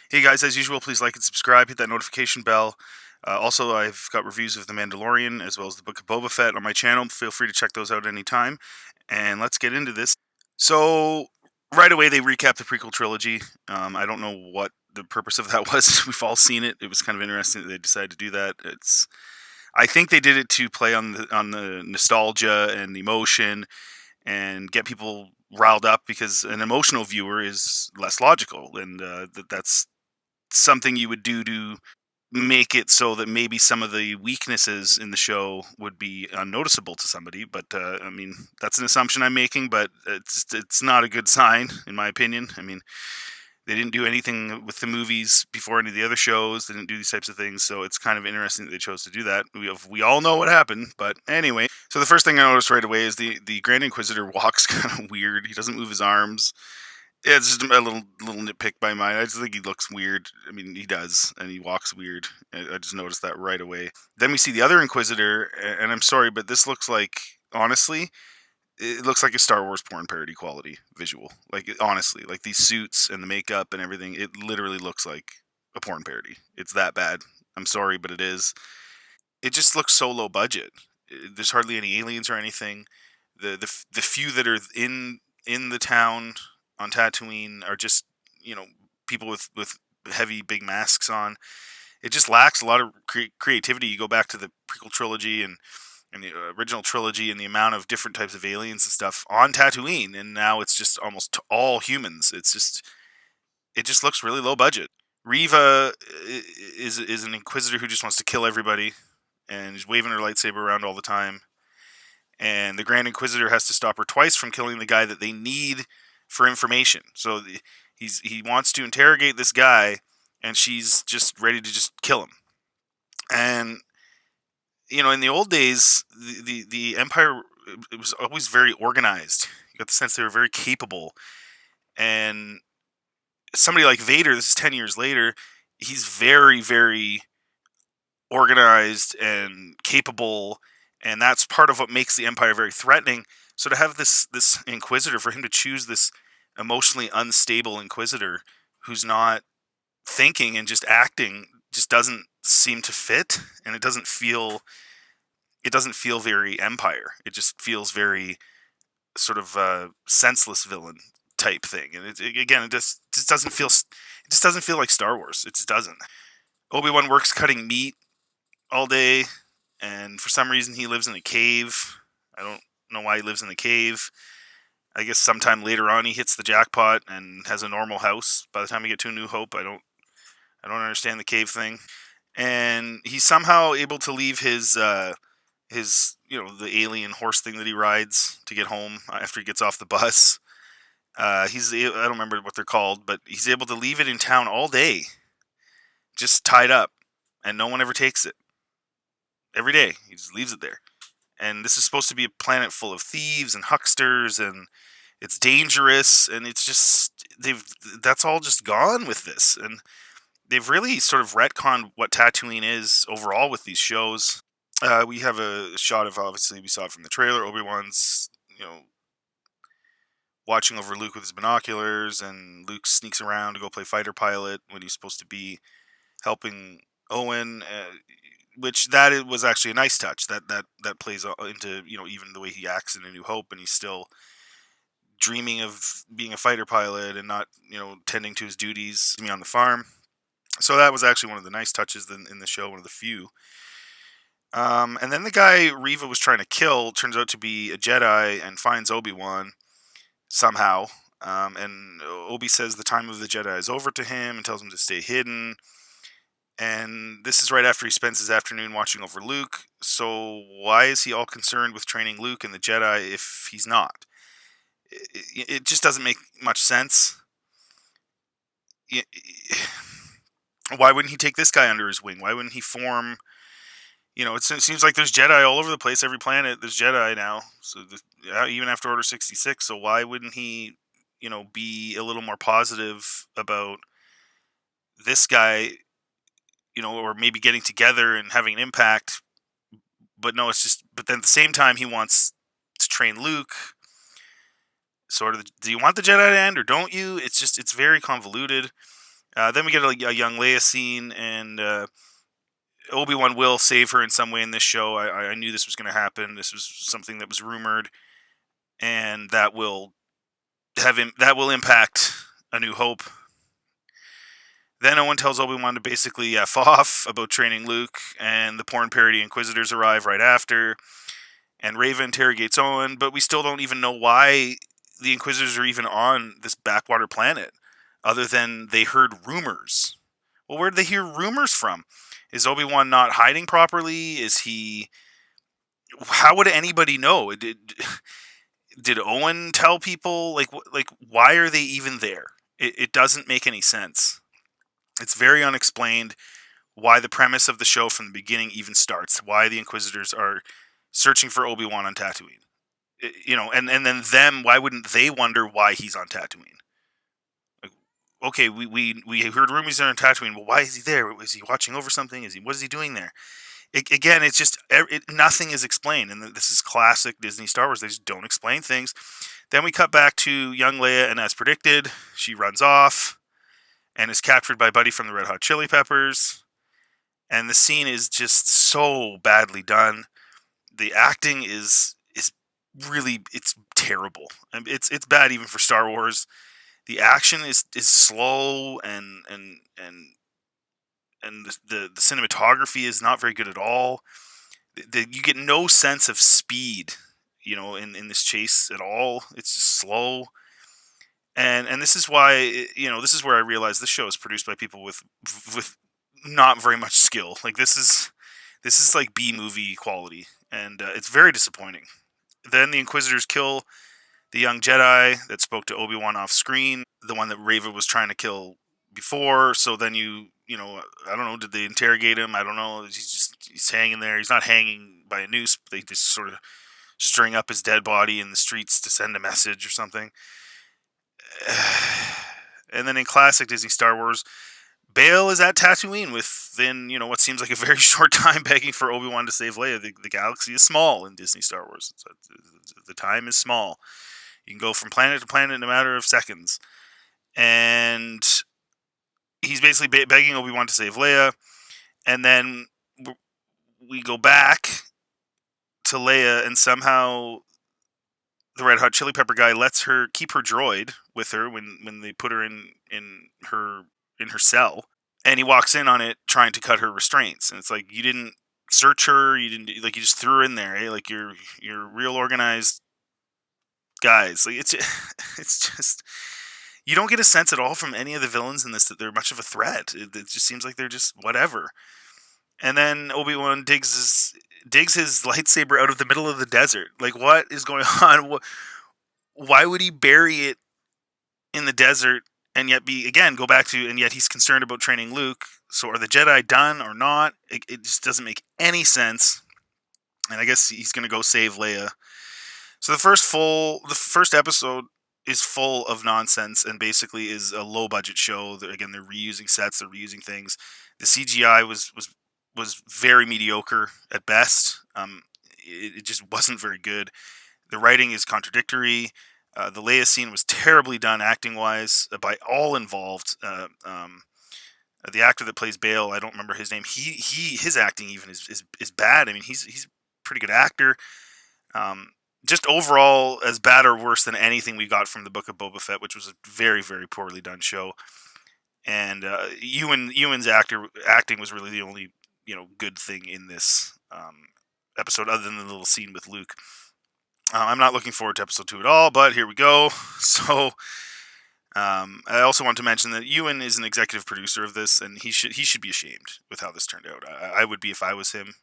Hey guys, as usual, please like and subscribe, hit that notification bell. Also, I've got reviews of The Mandalorian as well as the Book of Boba Fett on my channel. Feel free to check those out anytime. And let's get into this. So, right away, they recap the prequel trilogy. I don't know what the purpose of that was. We've all seen it. It was kind of interesting that they decided to do that. I think they did it to play on the nostalgia and the emotion and get people riled up because an emotional viewer is less logical, and that's something you would do to make it so that maybe some of the weaknesses in the show would be unnoticeable to somebody. But I mean, that's an assumption I'm making, but it's not a good sign in my opinion. I mean, they didn't do anything with the movies before any of the other shows. They didn't do these types of things, so it's kind of interesting that they chose to do that. We all know what happened, but anyway. So the first thing I noticed right away is the Grand Inquisitor walks kind of weird. He doesn't move his arms. Yeah, it's just a little nitpick by mine. I just think he looks weird. I mean, he does, and he walks weird. I just noticed that right away. Then we see the other Inquisitor, and I'm sorry, but this looks like, honestly, it looks like a Star Wars porn parody quality visual. Like, honestly, like these suits and the makeup and everything, it literally looks like a porn parody. It's that bad. I'm sorry, but it is. It just looks so low budget. There's hardly any aliens or anything. The few that are in the town on Tatooine are just, you know, people with heavy big masks on. It just lacks a lot of creativity. You go back to the prequel trilogy and the original trilogy and the amount of different types of aliens and stuff on Tatooine, and now it's just almost all humans. It just looks really low budget. Riva is an inquisitor who just wants to kill everybody and is waving her lightsaber around all the time. And the Grand Inquisitor has to stop her twice from killing the guy that they need for information. So he wants to interrogate this guy, and she's just ready to just kill him. And you know, in the old days, the Empire, it was always very organized. You got the sense they were very capable. And somebody like Vader, this is 10 years later, he's very organized and capable, and that's part of what makes the Empire very threatening. So to have this Inquisitor, for him to choose this emotionally unstable Inquisitor who's not thinking and just acting, just doesn't seem to fit, and it doesn't feel very Empire. It just feels very sort of senseless villain type thing, and again, it just doesn't feel like Star Wars. It just doesn't. Obi-Wan works cutting meat all day, and for some reason he lives in a cave. I don't know why he lives in the cave. I guess sometime later on he hits the jackpot and has a normal house. By the time we get to A New Hope, I don't understand the cave thing. And he's somehow able to leave his the alien horse thing that he rides to get home after he gets off the bus. I don't remember what they're called, but he's able to leave it in town all day, just tied up, and no one ever takes it. Every day he just leaves it there. And this is supposed to be a planet full of thieves and hucksters, and it's dangerous, and it's just they've that's all just gone with this, and they've really sort of retconned what Tatooine is overall with these shows. We have a shot of, obviously we saw it from the trailer, Obi-Wan's watching over Luke with his binoculars, and Luke sneaks around to go play fighter pilot when he's supposed to be helping Owen. Which that was actually a nice touch. That plays into even the way he acts in A New Hope, and he's still dreaming of being a fighter pilot and not tending to his duties on the farm. So that was actually one of the nice touches in the show, one of the few. And then the guy Riva was trying to kill turns out to be a Jedi and finds Obi-Wan somehow. And Obi says the time of the Jedi is over to him and tells him to stay hidden. And this is right after he spends his afternoon watching over Luke. So why is he all concerned with training Luke and the Jedi if he's not? It just doesn't make much sense. Why wouldn't he take this guy under his wing? Why wouldn't he form? It seems like there's Jedi all over the place. Every planet, there's Jedi now. So even after Order 66. So why wouldn't he, be a little more positive about this guy, or maybe getting together and having an impact? But no, it's just. But then at the same time, he wants to train Luke. Sort of, do you want the Jedi to end or don't you? It's very convoluted. Then we get a young Leia scene, and Obi-Wan will save her in some way in this show. I knew this was going to happen. This was something that was rumored, and that will impact A New Hope. Then Owen tells Obi-Wan to basically F off about training Luke, and the porn parody Inquisitors arrive right after, and Reva interrogates Owen, but we still don't even know why the Inquisitors are even on this backwater planet, other than they heard rumors. Well, where did they hear rumors from? Is Obi-Wan not hiding properly? Is he... How would anybody know? Did Owen tell people? Like, why are they even there? It doesn't make any sense. It's very unexplained why the premise of the show from the beginning even starts. Why the Inquisitors are searching for Obi-Wan on Tatooine. And then them, why wouldn't they wonder why he's on Tatooine? Like, okay, we heard rumors on Tatooine. Well, why is he there? Is he watching over something? What is he doing there? Again, it's just nothing is explained, and this is classic Disney Star Wars. They just don't explain things. Then we cut back to young Leia, and as predicted, she runs off and is captured by Buddy from the Red Hot Chili Peppers. And the scene is just so badly done. The acting is really, it's terrible. It's bad even for Star Wars. The action is slow, and the cinematography is not very good at all. You get no sense of speed, in this chase at all. It's just slow. And this is why, this is where I realized this show is produced by people with not very much skill. Like, this is like B-movie quality, and it's very disappointing. Then the Inquisitors kill the young Jedi that spoke to Obi-Wan off screen, the one that Reva was trying to kill before. So then I don't know, did they interrogate him? I don't know. He's hanging there. He's not hanging by a noose. They just sort of string up his dead body in the streets to send a message or something. And then in classic Disney Star Wars, Bail is at Tatooine within, what seems like a very short time, begging for Obi-Wan to save Leia. The galaxy is small in Disney Star Wars. The time is small. You can go from planet to planet in a matter of seconds. And he's basically begging Obi-Wan to save Leia. And then we go back to Leia, and somehow the Red Hot Chili Pepper guy lets her keep her droid with her when they put her in her cell, and he walks in on it trying to cut her restraints. And it's like, you didn't search her, you just threw her in there, eh? Like, you're real organized guys. Like, it's just, you don't get a sense at all from any of the villains in this that they're much of a threat. It just seems like they're just whatever. And then Obi-Wan digs his lightsaber out of the middle of the desert. Like, what is going on? Why would he bury it in the desert and yet and yet he's concerned about training Luke? So are the Jedi done or not? It just doesn't make any sense. And I guess he's going to go save Leia. So the first episode is full of nonsense and basically is a low budget show. They're reusing sets, they're reusing things. The CGI was very mediocre at best. It just wasn't very good. The writing is contradictory. The Leia scene was terribly done acting-wise by all involved. The actor that plays Bail, I don't remember his name. His acting even is bad. I mean, he's a pretty good actor. Just overall, as bad or worse than anything we got from the Book of Boba Fett, which was a very, very poorly done show. And Ewan's acting was really the only good thing in this episode, other than the little scene with Luke. I'm not looking forward to episode 2 at all, but here we go. So I also want to mention that Ewan is an executive producer of this, and he should be ashamed with how this turned out. I would be if I was him.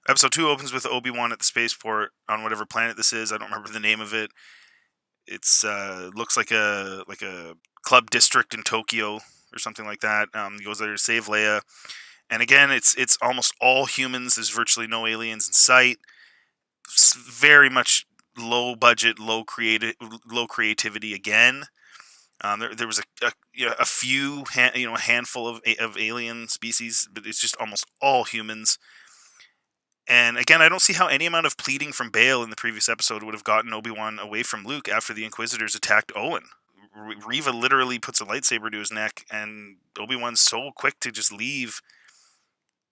Episode 2 opens with Obi-Wan at the spaceport on whatever planet this is. I don't remember the name of it. It's looks like a club district in Tokyo or something like that. He goes there to save Leia. And again, it's almost all humans. There's virtually no aliens in sight. It's very much low budget, low creativity again. There was a few a handful of alien species, but it's just almost all humans. And again, I don't see how any amount of pleading from Bail in the previous episode would have gotten Obi-Wan away from Luke after the Inquisitors attacked Owen. Reva literally puts a lightsaber to his neck, and Obi-Wan's so quick to just leave.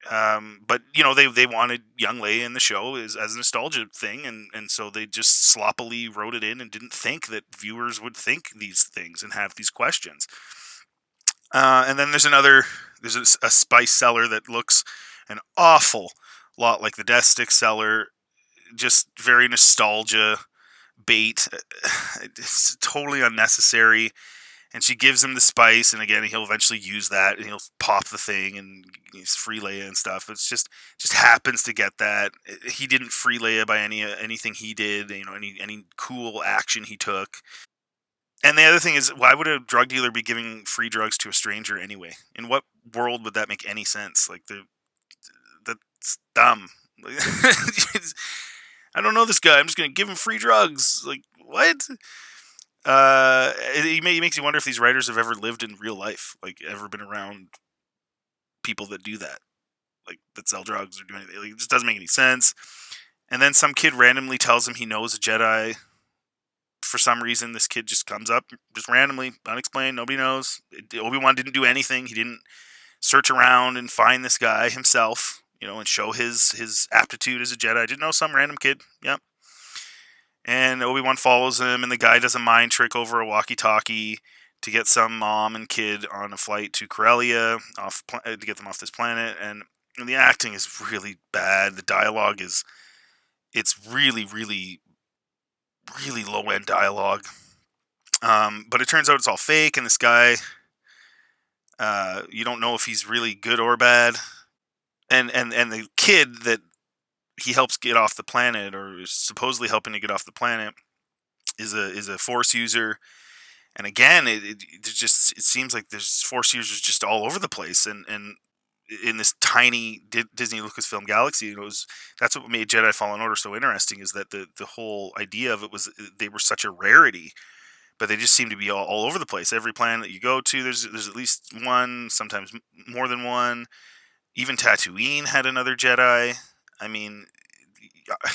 But they wanted young Leia in the show as a nostalgia thing, and so they just sloppily wrote it in and didn't think that viewers would think these things and have these questions. And then there's a spice seller that looks an awful lot like the Death Stick seller, just very nostalgia bait. It's totally unnecessary. And she gives him the spice, and again, he'll eventually use that, and he'll pop the thing, and he's free Leia and stuff. It's just happens to get that. He didn't free Leia by anything he did, any cool action he took. And the other thing is, why would a drug dealer be giving free drugs to a stranger anyway? In what world would that make any sense? Like, that's dumb. I don't know this guy. I'm just gonna give him free drugs. Like, what? It makes you wonder if these writers have ever lived in real life, like ever been around people that do that, like that sell drugs or do anything. Like, it just doesn't make any sense. And then some kid randomly tells him he knows a Jedi. For some reason, this kid just comes up, just randomly, unexplained. Nobody knows. Obi-Wan didn't do anything. He didn't search around and find this guy himself, and show his aptitude as a Jedi. Just know some random kid. Yep. And Obi-Wan follows him, and the guy does a mind trick over a walkie-talkie to get some mom and kid on a flight to Corellia to get them off this planet. And the acting is really bad. The dialogue it's really, really, really low-end dialogue. But it turns out it's all fake, and this guy, you don't know if he's really good or bad. And the kid that he helps get off the planet, or is supposedly helping to get off the planet, is a Force user. And again, it seems like there's Force users just all over the place, and in this tiny Disney Lucasfilm galaxy. That's what made Jedi Fallen Order so interesting, is that the whole idea of it was they were such a rarity, but they just seem to be all over the place. Every planet that you go to, there's at least one, sometimes more than one. Even Tatooine had another Jedi. I mean,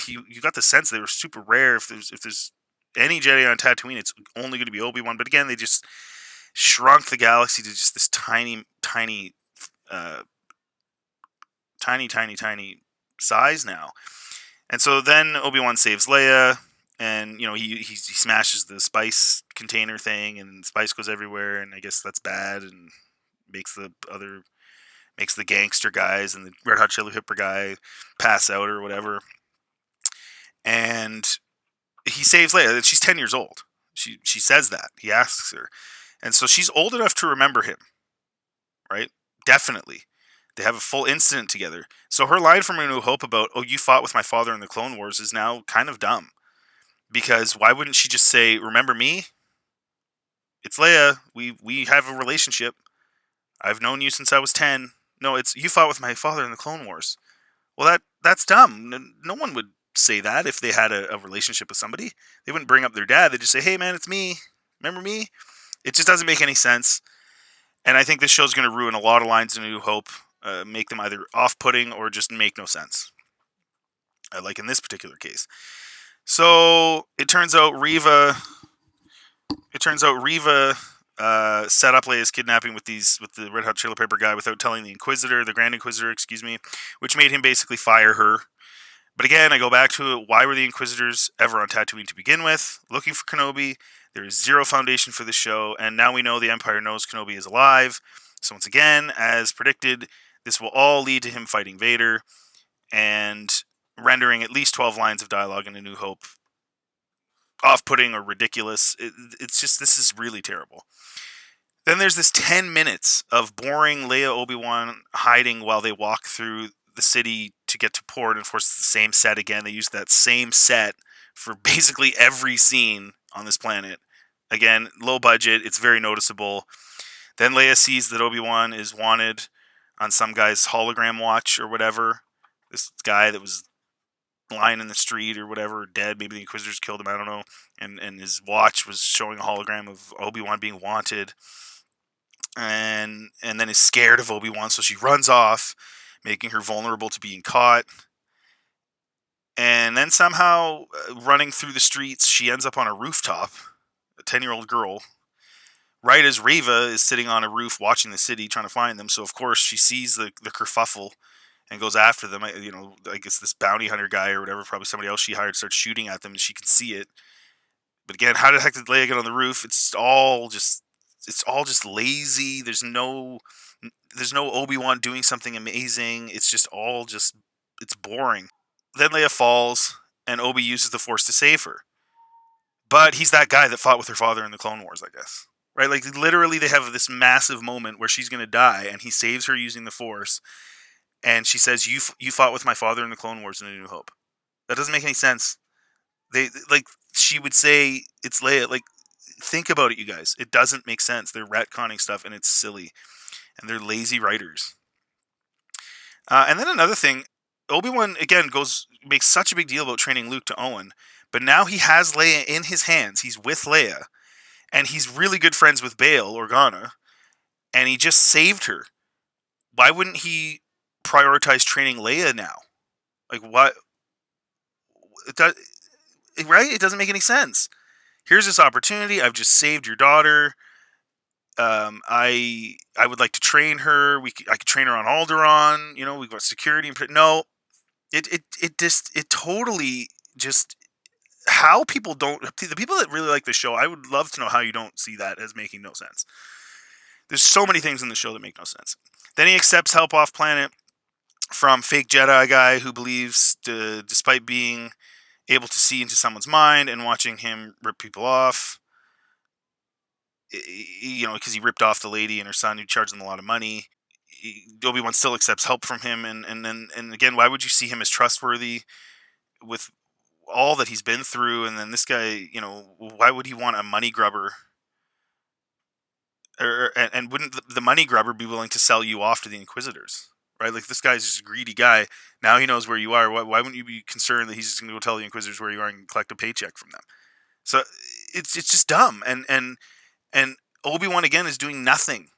you got the sense they were super rare. If there's any Jedi on Tatooine, it's only going to be Obi-Wan. But again, they just shrunk the galaxy to just this tiny size now. And so then Obi-Wan saves Leia, and he smashes the spice container thing, and spice goes everywhere, and I guess that's bad, and makes the gangster guys and the Red Hot Chili Pepper guy pass out or whatever. And he saves Leia, and she's 10 years old. She says that. He asks her. And so she's old enough to remember him, right? Definitely. They have a full incident together. So her line from A New Hope about, "Oh, you fought with my father in the Clone Wars," is now kind of dumb. Because why wouldn't she just say, "Remember me? It's Leia. We have a relationship. I've known you since I was 10. No, it's you fought with my father in the Clone Wars." Well, that's dumb. No one would say that if they had a relationship with somebody. They wouldn't bring up their dad. They'd just say, "Hey, man, it's me. Remember me?" It just doesn't make any sense. And I think this show's going to ruin a lot of lines in A New Hope, make them either off-putting or just make no sense. Like in this particular case. So it turns out Reva set up Leia's kidnapping with the Red Hot Chili Pepper guy without telling the Grand Inquisitor, which made him basically fire her. But again, I go back to it. Why were the Inquisitors ever on Tatooine to begin with? Looking for Kenobi. There is zero foundation for this show, and now we know the Empire knows Kenobi is alive. So once again, as predicted, this will all lead to him fighting Vader and rendering at least 12 lines of dialogue in A New Hope off-putting or ridiculous. It's just, this is really terrible. Then there's this 10 minutes of boring Leia Obi-Wan hiding while they walk through the city to get to port. And of course, it's the same set again. They use that same set for basically every scene on this planet. Again, low budget. It's very noticeable. Then Leia sees that Obi-Wan is wanted on some guy's hologram watch or whatever. This guy that was lying in the street or whatever, dead. Maybe the Inquisitors killed him. I don't know. And his watch was showing a hologram of Obi-Wan being wanted. And then is scared of Obi-Wan, so she runs off, making her vulnerable to being caught. And then somehow, running through the streets, she ends up on a rooftop, a 10-year-old girl, right as Reva is sitting on a roof watching the city trying to find them. So of course she sees the kerfuffle and goes after them. I guess this bounty hunter guy or whatever, probably somebody else she hired, starts shooting at them, and she can see it. But again, how the heck did Leia get on the roof? It's all just lazy. There's no Obi-Wan doing something amazing. It's boring. Then Leia falls, and Obi uses the Force to save her. But he's that guy that fought with her father in the Clone Wars, I guess. Right? Like, literally, they have this massive moment where she's going to die, and he saves her using the Force. And she says, "You fought with my father in the Clone Wars in A New Hope." That doesn't make any sense. Like, she would say it's Leia. Like, think about it, you guys. It doesn't make sense. They're retconning stuff, and it's silly, and they're lazy writers. And then another thing, Obi-Wan again makes such a big deal about training Luke to Owen, but now he has Leia in his hands. He's with Leia, and he's really good friends with Bail Organa, and he just saved her. Why wouldn't he prioritize training Leia now? Like, what? Right? It doesn't make any sense. Here's this opportunity. I've just saved your daughter. I would like to train her. I could train her on Alderaan. We've got security. No, it totally just how people don't the people that really like the show. I would love to know how you don't see that as making no sense. There's so many things in the show that make no sense. Then he accepts help off planet from fake Jedi guy who believes, despite being able to see into someone's mind and watching him rip people off, because he ripped off the lady and her son who charged them a lot of money. Obi-Wan still accepts help from him, and again, why would you see him as trustworthy with all that he's been through? And then this guy, why would he want a money grubber? And wouldn't the money grubber be willing to sell you off to the Inquisitors? Right? Like, this guy's just a greedy guy. Now he knows where you are. Why wouldn't you be concerned that he's just going to go tell the Inquisitors where you are and collect a paycheck from them? So it's just dumb. And Obi-Wan again is doing nothing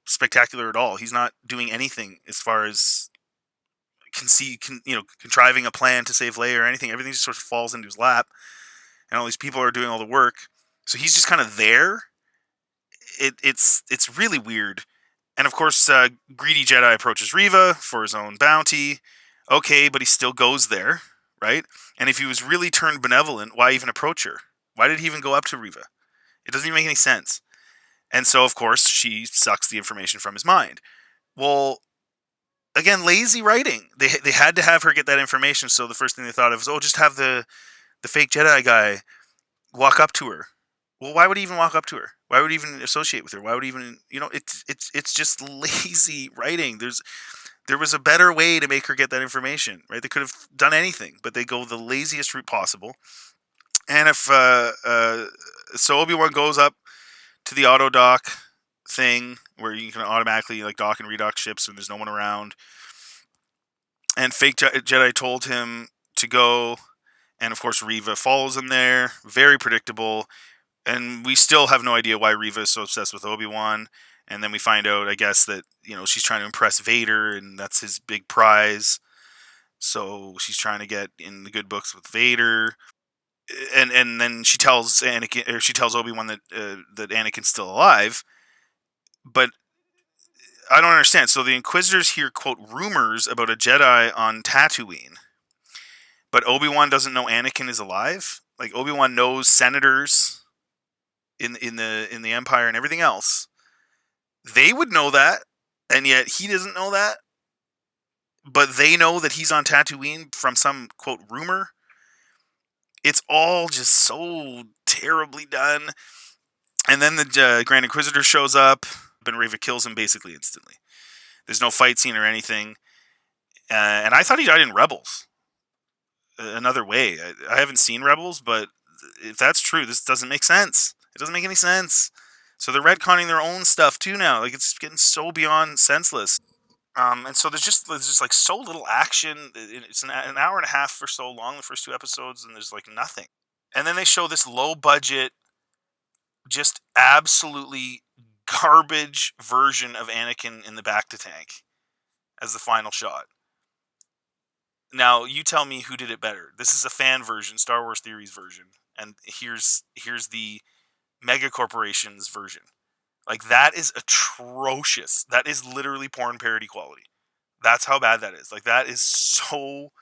spectacular at all. He's not doing anything as far as contriving a plan to save Leia or anything. Everything just sort of falls into his lap, and all these people are doing all the work. So he's just kind of there. It's really weird. And of course, greedy Jedi approaches Reva for his own bounty. Okay, but he still goes there, right? And if he was really turned benevolent, why even approach her? Why did he even go up to Reva? It doesn't even make any sense. And so, of course, she sucks the information from his mind. Well, again, lazy writing. They had to have her get that information, so the first thing they thought of was, just have the fake Jedi guy walk up to her. Well, why would he even walk up to her? Why would he even associate with her? Why would he even, it's just lazy writing. There was a better way to make her get that information, right? They could have done anything, but they go the laziest route possible. And if so Obi-Wan goes up to the auto dock thing where you can automatically dock and redock ships when there's no one around. And fake Jedi told him to go, and of course Reva follows him there. Very predictable. And we still have no idea why Reva is so obsessed with Obi-Wan. And then we find out, I guess, that she's trying to impress Vader, and that's his big prize. So she's trying to get in the good books with Vader. And then she tells Obi-Wan that Anakin's still alive. But I don't understand. So the Inquisitors hear, quote, rumors about a Jedi on Tatooine, but Obi-Wan doesn't know Anakin is alive. Like, Obi-Wan knows senators in the Empire and everything else. They would know that, and yet he doesn't know that. But they know that he's on Tatooine from some, quote, rumor. It's all just so terribly done. And then the Grand Inquisitor shows up, and Reva kills him basically instantly. There's no fight scene or anything. And I thought he died in Rebels. Another way. I haven't seen Rebels, but if that's true, this doesn't make sense. It doesn't make any sense. So they're retconning their own stuff too now. Like, it's getting so beyond senseless. And so there's just like so little action. It's an hour and a half or so long, the first two episodes, and there's like nothing. And then they show this low budget, just absolutely garbage version of Anakin in the bacta tank as the final shot. Now, you tell me who did it better. This is a fan version, Star Wars Theories version, and here's the mega corporation's version. Like, that is atrocious. That is literally porn parody quality. That's how bad that is. Like, that is so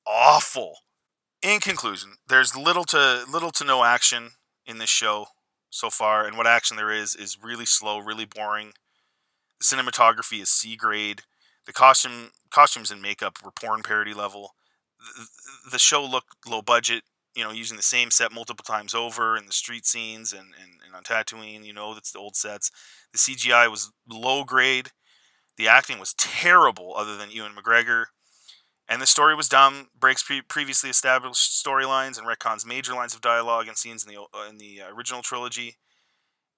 awful. In conclusion, there's little to no action in this show so far, and what action there is really slow, really boring. The cinematography is C grade. The costumes and makeup were porn parody level. The show looked low budget, using the same set multiple times over in the street scenes and on Tatooine. That's the old sets. The CGI was low grade. The acting was terrible, other than Ewan McGregor. And the story was dumb, breaks previously established storylines, and retcons major lines of dialogue and scenes in the original trilogy.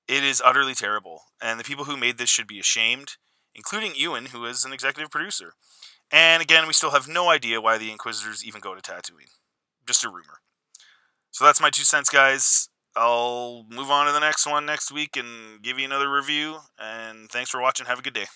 It is utterly terrible, and the people who made this should be ashamed, including Ewan, who is an executive producer. And again, we still have no idea why the Inquisitors even go to Tatooine. Just a rumor. So that's my 2 cents, guys. I'll move on to the next one next week and give you another review. And thanks for watching. Have a good day.